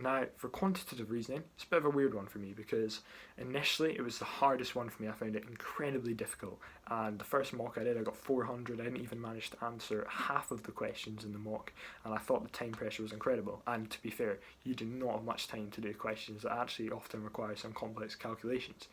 Now, for quantitative reasoning, it's a bit of a weird one for me because initially it was the hardest one for me. I found it incredibly difficult, and the first mock I did, I got 400. I didn't even manage to answer half of the questions in the mock, and I thought the time pressure was incredible. And to be fair, you do not have much time to do questions that actually often require some complex calculations.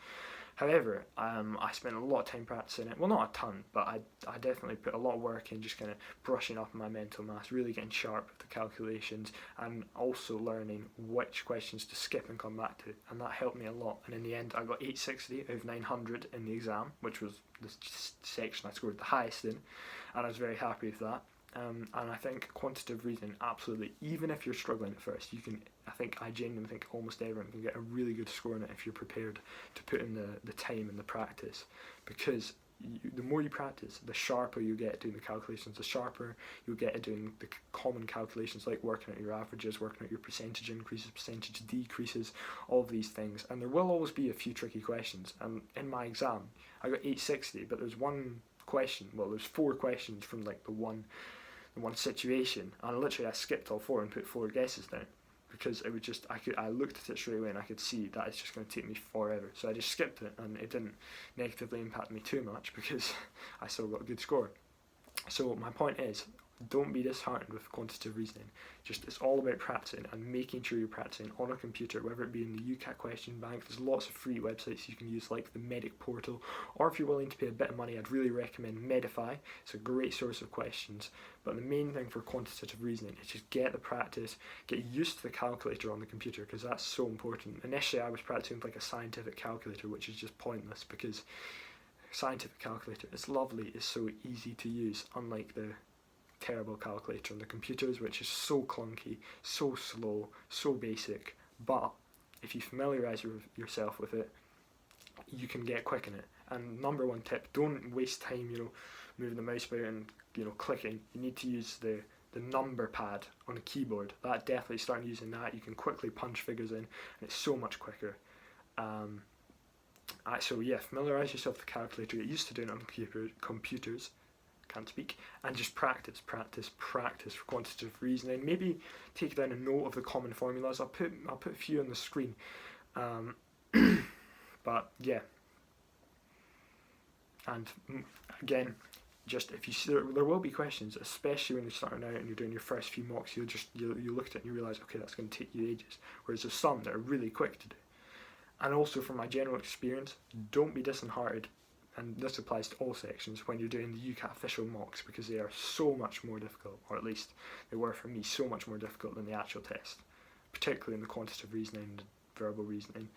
However, I spent a lot of time practicing it. Well, not a ton, but I definitely put a lot of work in just kind of brushing up my mental maths, really getting sharp with the calculations, and also learning which questions to skip and come back to. And that helped me a lot. And in the end, I got 860 out of 900 in the exam, which was the section I scored the highest in, and I was very happy with that. And I think quantitative reasoning, absolutely, even if you're struggling at first, I genuinely think almost everyone can get a really good score in it if you're prepared to put in the time and the practice, because the more you practice, the sharper you get doing the calculations, the sharper you'll get at doing the common calculations like working out your averages, working out your percentage increases, percentage decreases, all of these things. And there will always be a few tricky questions. In my exam, I got 860, but there's there's 4 questions from like the one situation, and literally I skipped all 4 and put 4 guesses down because it was just I looked at it straight away and I could see that it's just going to take me forever, so I just skipped it, and it didn't negatively impact me too much because I still got a good score. So my point is, don't be disheartened with quantitative reasoning. It's all about practicing and making sure you're practicing on a computer, whether it be in the Ucat question bank. There's lots of free websites you can use, like the Medic portal, or if you're willing to pay a bit of money, I'd really recommend Medify. It's a great source of questions. But the main thing for quantitative reasoning is just get the practice, get used to the calculator on the computer, because that's so important. Initially I was practicing with like a scientific calculator, which is just pointless because scientific calculator, it's lovely, it's so easy to use, unlike the terrible calculator on the computers, which is so clunky, so slow, so basic. But if you familiarise yourself with it, you can get quick in it. And number one tip, don't waste time moving the mouse about and clicking. You need to use the number pad on the keyboard. That definitely, starting using that, you can quickly punch figures in, and it's so much quicker. So yeah, familiarise yourself with the calculator, get used to doing it on computers, can't speak, and just practice for quantitative reasoning. Maybe take down a note of the common formulas. I'll put a few on the screen, but yeah. And again, just if you see there will be questions, especially when you're starting out and you're doing your first few mocks, you look at it and you realise, okay, that's going to take you ages, whereas there's some that are really quick to do. And also, from my general experience, don't be disheartened, and this applies to all sections, when you're doing the Ucat official mocks, because they are so much more difficult, or at least they were for me so much more difficult than the actual test, particularly in the quantitative reasoning, verbal reasoning,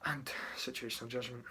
and situational judgment.